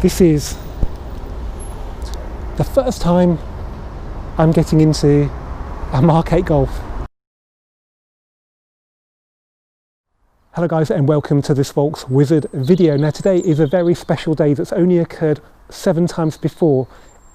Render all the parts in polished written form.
This is the first time I'm getting into a Mk8 Golf. Hello guys, and welcome to this Volks Wizard video. Now today is a very special day that's only occurred 7 times before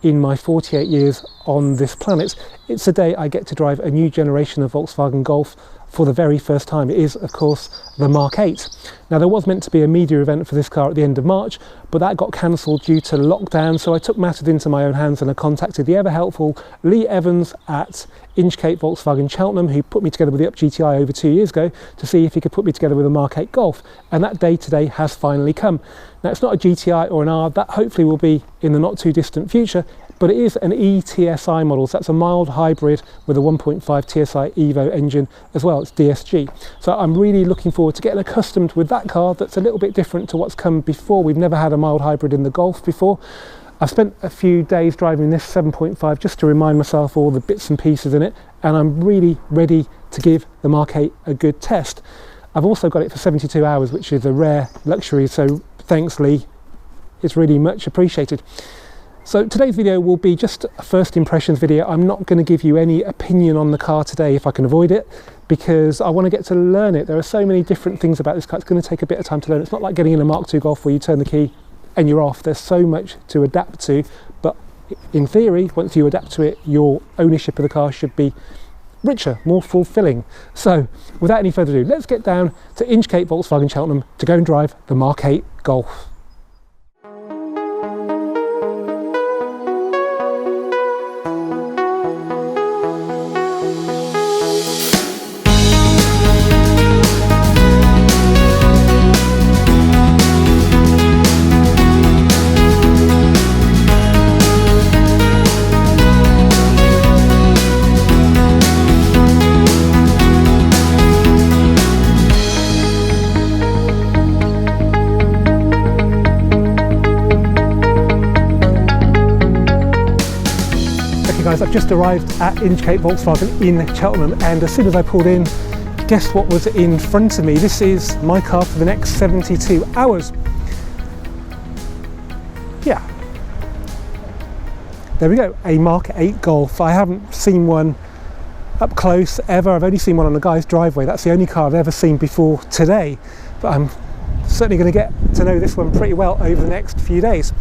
in my 48 years on this planet. It's a day I get to drive a new generation of Volkswagen Golf for the very first time. It is, of course, the Mk8. Now there was meant to be a media event for this car at the end of March, but that got cancelled due to lockdown, so I took matters into my own hands and I contacted the ever helpful Lee Evans at Inchcape Volkswagen Cheltenham, who put me together with the Up GTI over 2 years ago, to see if he could put me together with a Mk8 Golf, and that day today has finally come. Now it's not a GTI or an R, that hopefully will be in the not too distant future, but it is an eTSI model, so that's a mild hybrid with a 1.5 TSI Evo engine as well. It's DSG. So I'm really looking forward to getting accustomed with that car that's a little bit different to what's come before. We've never had a mild hybrid in the Golf before. I've spent a few days driving this 7.5 just to remind myself all the bits and pieces in it, and I'm really ready to give the Mk8 a good test. I've also got it for 72 hours, which is a rare luxury, so thanks Lee, it's really much appreciated. So today's video will be just a first impressions video. I'm not going to give you any opinion on the car today if I can avoid it, because I want to get to learn it. There are so many different things about this car. It's going to take a bit of time to learn. It's not like getting in a Mark II Golf where you turn the key and you're off. There's so much to adapt to, but in theory, once you adapt to it, your ownership of the car should be richer, more fulfilling. So without any further ado, let's get down to Inchcape Volkswagen Cheltenham to go and drive the Mk8 Golf. Guys, I've just arrived at Inchcape Volkswagen in Cheltenham, and as soon as I pulled in, guess what was in front of me? This is my car for the next 72 hours. Yeah, there we go, a Mk8 Golf. I haven't seen one up close ever. I've only seen one on a guy's driveway. That's the only car I've ever seen before today, but I'm certainly going to get to know this one pretty well over the next few days.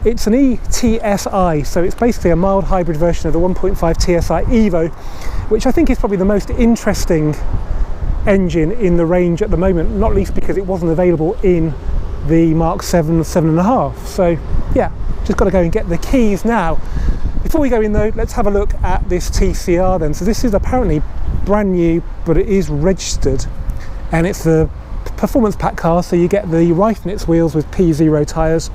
It's an eTSI, so it's basically a mild hybrid version of the 1.5 TSI Evo, which I think is probably the most interesting engine in the range at the moment, not least because it wasn't available in the Mark 7, 7.5. So yeah, just got to go and get the keys now. Before we go in though, let's have a look at this TCR then. So this is apparently brand new, but it is registered, and it's the performance pack car, so you get the Refinement wheels with P0 tyres.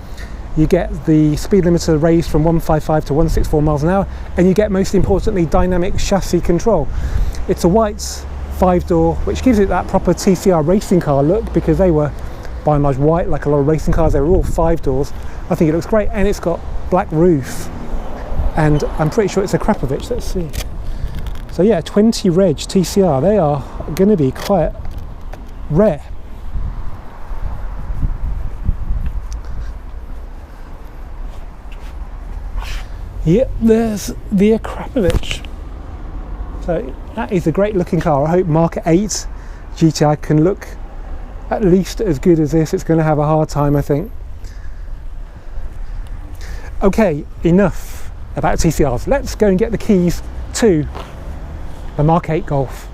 You get the speed limiter raised from 155 to 164 miles an hour, and you get, most importantly, dynamic chassis control. It's a white 5-door, which gives it that proper TCR racing car look, because they were by and large white, like a lot of racing cars. They were all 5 doors. I think it looks great, and it's got black roof, and I'm pretty sure it's a Krapovich. Let's see. So yeah, 20 reg TCR. They are going to be quite rare. Yep, there's the Krapovich. So that is a great looking car. I hope Mk8 GTI can look at least as good as this. It's going to have a hard time, I think. Okay, enough about TCRs. Let's go and get the keys to the Mk8 Golf.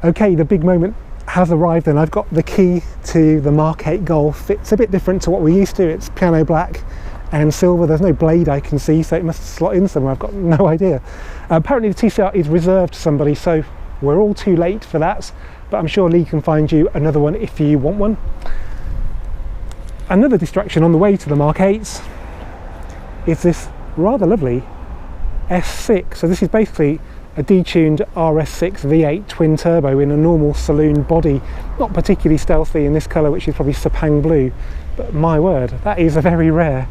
Okay, the big moment has arrived, and I've got the key to the Mk8 Golf. It's a bit different to what we're used to. It's piano black and silver. There's no blade I can see, so it must slot in somewhere. I've got no idea. Apparently the TCR is reserved to somebody, so we're all too late for that, but I'm sure Lee can find you another one if you want one. Another distraction on the way to the Mk8 is this rather lovely S6. So this is basically a detuned RS6 V8 twin turbo in a normal saloon body, not particularly stealthy in this colour, which is probably Sepang blue, but my word, that is a very rare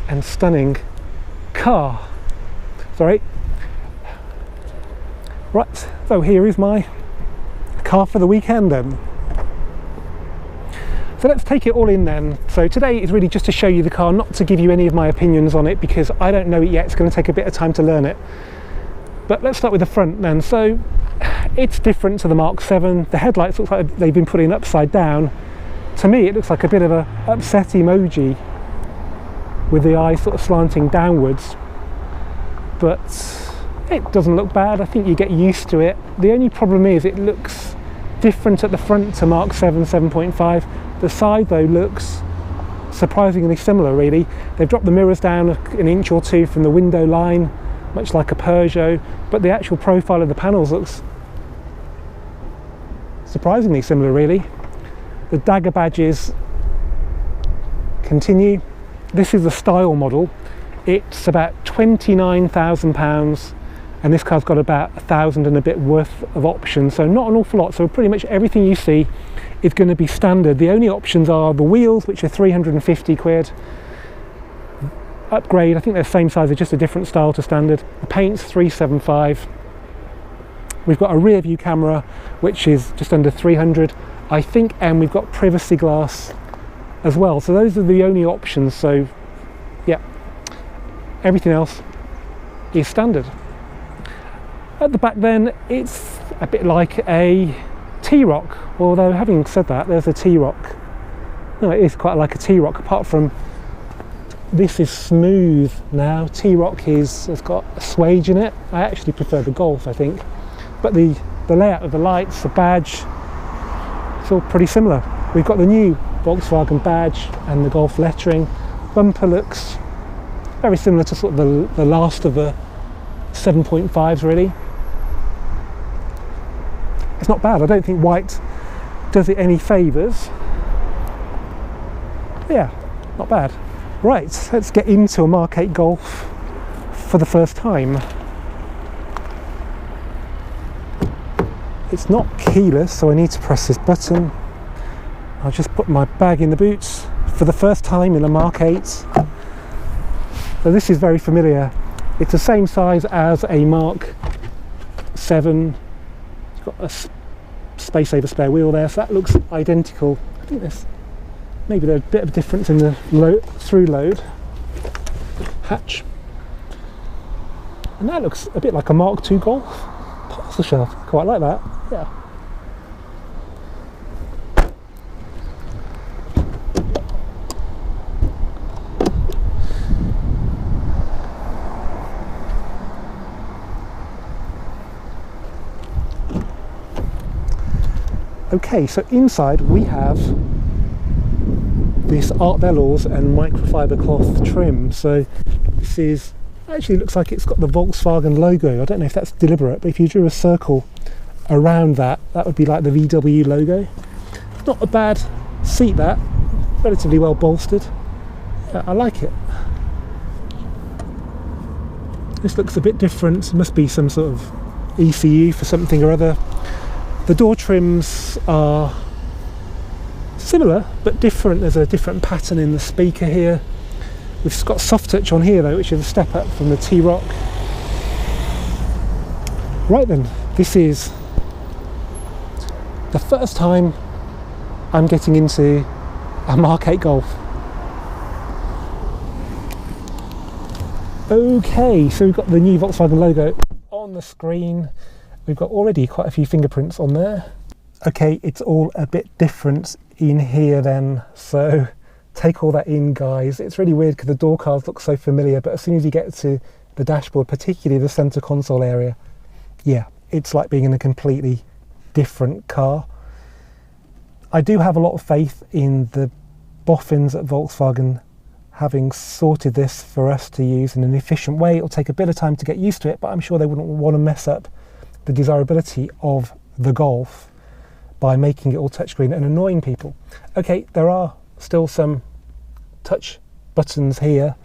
and stunning car. Sorry. Right, so here is my car for the weekend then. So let's take it all in then. So today is really just to show you the car, not to give you any of my opinions on it, because I don't know it yet. It's going to take a bit of time to learn it. But let's start with the front then. So it's different to the Mark 7. The headlights look like they've been put in upside down. To me, it looks like a bit of a upset emoji with the eye sort of slanting downwards. But it doesn't look bad. I think you get used to it. The only problem is it looks different at the front to Mark 7 7.5. The side though looks surprisingly similar really. They've dropped the mirrors down an inch or two from the window line, much like a Peugeot, but the actual profile of the panels looks surprisingly similar really. The dagger badges continue. This is the style model. It's about £29,000 and this car's got about 1,000 and a bit worth of options, so not an awful lot. So pretty much everything you see is going to be standard. The only options are the wheels, which are 350 quid. Upgrade, I think they're the same size, they're just a different style to standard. The paint's 375. We've got a rear view camera, which is just under 300, I think, and we've got privacy glass as well. So those are the only options. So yeah, everything else is standard. At the back then, it's a bit like a T-Roc, although having said that, there's a T-Roc. No, it is quite like a T-Roc, apart from this is smooth now. T-Roc has got a swage in it. I actually prefer the Golf, I think. But the layout of the lights, the badge, it's all pretty similar. We've got the new Volkswagen badge and the Golf lettering. Bumper looks very similar to sort of the last of the 7.5s really. It's not bad. I don't think white does it any favours. Yeah, not bad. Right, let's get into a Mark 8 Golf for the first time. It's not keyless, so I need to press this button. I'll just put my bag in the boots for the first time in a Mark 8. So this is very familiar. It's the same size as a Mark 7. It's got a space saver spare wheel there, so that looks identical. I think there's maybe a bit of difference in the through load hatch. And that looks a bit like a Mark 2 Golf parcel shelf. Quite like that. Yeah. Okay, so inside we have this art velours and microfiber cloth trim. So this is actually looks like it's got the Volkswagen logo. I don't know if that's deliberate, but if you drew a circle around that, that would be like the VW logo. Not a bad seat, that relatively well bolstered. Yeah, I like it. This looks a bit different. It must be some sort of ECU for something or other. The door trims are similar but different. There's a different pattern in the speaker here. We've got soft touch on here though, which is a step up from the T-Roc. Right then, this is the first time I'm getting into a Mark 8 Golf. Okay, so we've got the new Volkswagen logo on the screen. We've got already quite a few fingerprints on there. Okay, it's all a bit different in here then, so take all that in, guys. It's really weird because the door cards look so familiar, but as soon as you get to the dashboard, particularly the centre console area, yeah, it's like being in a completely different car. I do have a lot of faith in the boffins at Volkswagen having sorted this for us to use in an efficient way. It'll take a bit of time to get used to it, but I'm sure they wouldn't want to mess up the desirability of the Golf by making it all touchscreen and annoying people. Okay, there are still some touch buttons here.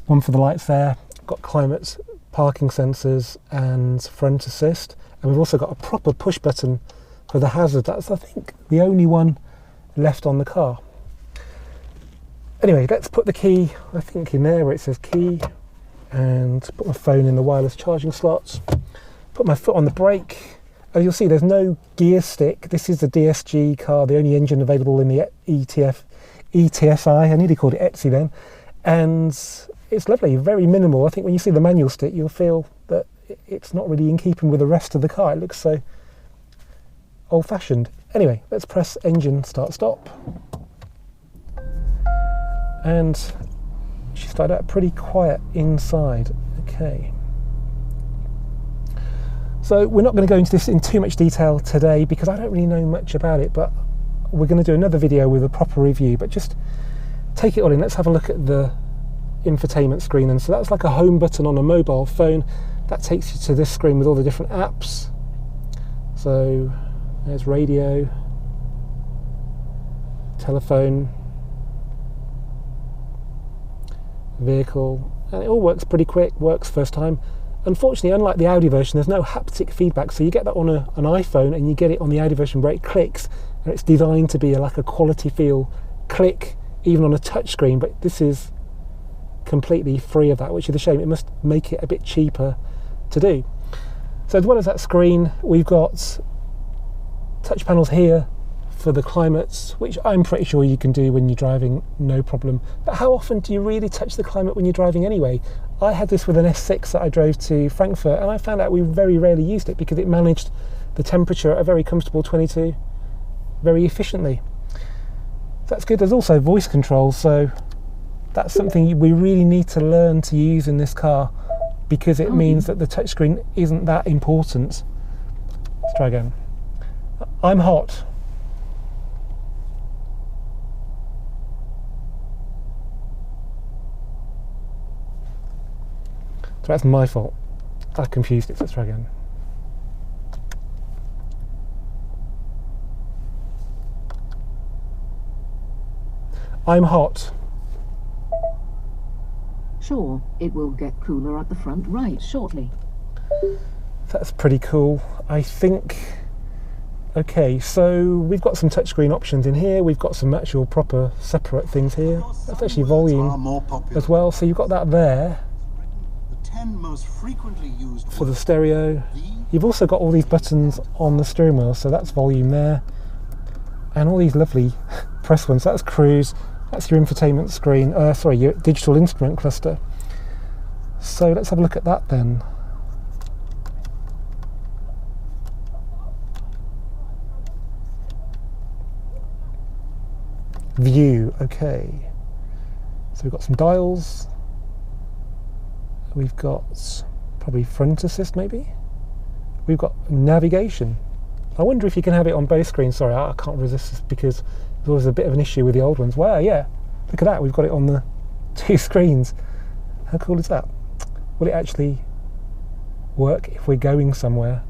One for the lights there. Got climate, parking sensors and front assist. And we've also got a proper push button for the hazard. That's, I think, the only one left on the car. Anyway, let's put the key, I think, in there where it says key, and put my phone in the wireless charging slot. Put my foot on the brake. as you'll see, there's no gear stick. This is the DSG car, the only engine available in the eTSI. I nearly called it eTSI then. And it's lovely, very minimal. I think when you see the manual stick, you'll feel that it's not really in keeping with the rest of the car. It looks so old-fashioned. Anyway, let's press engine start stop. And she started out pretty quiet inside. Okay. So we're not going to go into this in too much detail today because I don't really know much about it, but we're going to do another video with a proper review. But just take it all in. Let's have a look at the infotainment screen. And so that's like a home button on a mobile phone. That takes you to this screen with all the different apps. So there's radio, telephone, vehicle, and it all works pretty quick, works first time. Unfortunately, unlike the Audi version, there's no haptic feedback, so you get that on an iPhone and you get it on the Audi version where it clicks, and it's designed to be like a quality feel click even on a touch screen, but this is completely free of that, which is a shame. It must make it a bit cheaper to do. So as well as that screen, we've got touch panels here for the climates, which I'm pretty sure you can do when you're driving, no problem. But how often do you really touch the climate when you're driving anyway? I had this with an S6 that I drove to Frankfurt, and I found out we very rarely used it because it managed the temperature at a very comfortable 22 very efficiently. So that's good. There's also voice control, so that's something we really need to learn to use in this car because it means that the touchscreen isn't that important. Let's try again. I'm hot. So that's my fault. I confused it. Let's try again. I'm hot. Sure, it will get cooler at the front right shortly. That's pretty cool, I think. Okay, so we've got some touchscreen options in here. We've got some actual proper separate things here. That's actually volume as well. So you've got that there most frequently used for the stereo. You've also got all these buttons on the steering wheel, so that's volume there. And all these lovely press ones. That's cruise. That's your infotainment screen. Sorry, your digital instrument cluster. So let's have a look at that then. View, okay. So we've got some dials. We've got probably front assist maybe. We've got navigation. I wonder if you can have it on both screens. Sorry, I can't resist this because there's always a bit of an issue with the old ones. Wow, yeah, look at that. We've got it on the two screens. How cool is that? Will it actually work if we're going somewhere?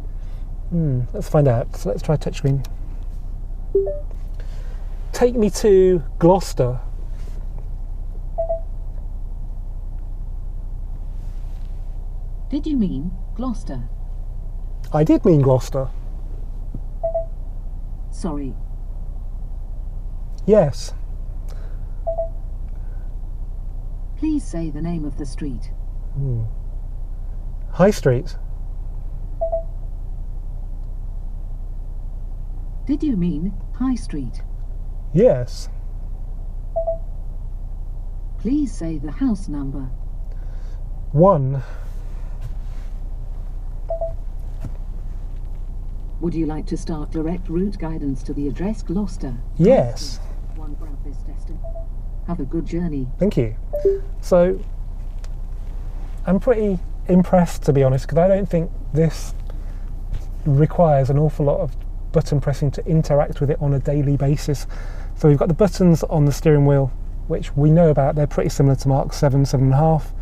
Let's find out. So let's try touchscreen. Take me to Gloucester. Did you mean Gloucester? I did mean Gloucester. Sorry. Yes. Please say the name of the street. High Street. Did you mean High Street? Yes. Please say the house number. 1. Would you like to start direct route guidance to the address Gloucester? Yes. One grab this destination. Have a good journey. Thank you. So I'm pretty impressed, to be honest, because I don't think this requires an awful lot of button pressing to interact with it on a daily basis. So we've got the buttons on the steering wheel, which we know about. They're pretty similar to Mark 7, 7.5.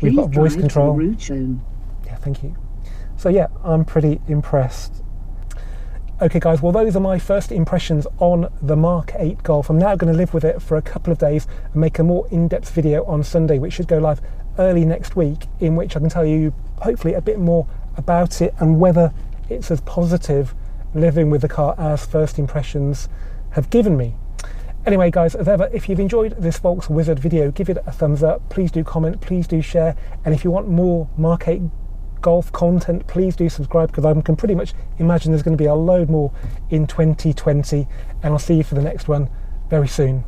We've got voice control. Route shown. Yeah, thank you. So yeah, I'm pretty impressed. Okay guys, well those are my first impressions on the Mark 8 Golf. I'm now going to live with it for a couple of days and make a more in-depth video on Sunday, which should go live early next week, in which I can tell you hopefully a bit more about it and whether it's as positive living with the car as first impressions have given me. Anyway guys, as ever, if you've enjoyed this Volks Wizard video, give it a thumbs up, please do comment, please do share, and if you want more Mark 8 golf content, please do subscribe, because I can pretty much imagine there's going to be a load more in 2020, and I'll see you for the next one very soon.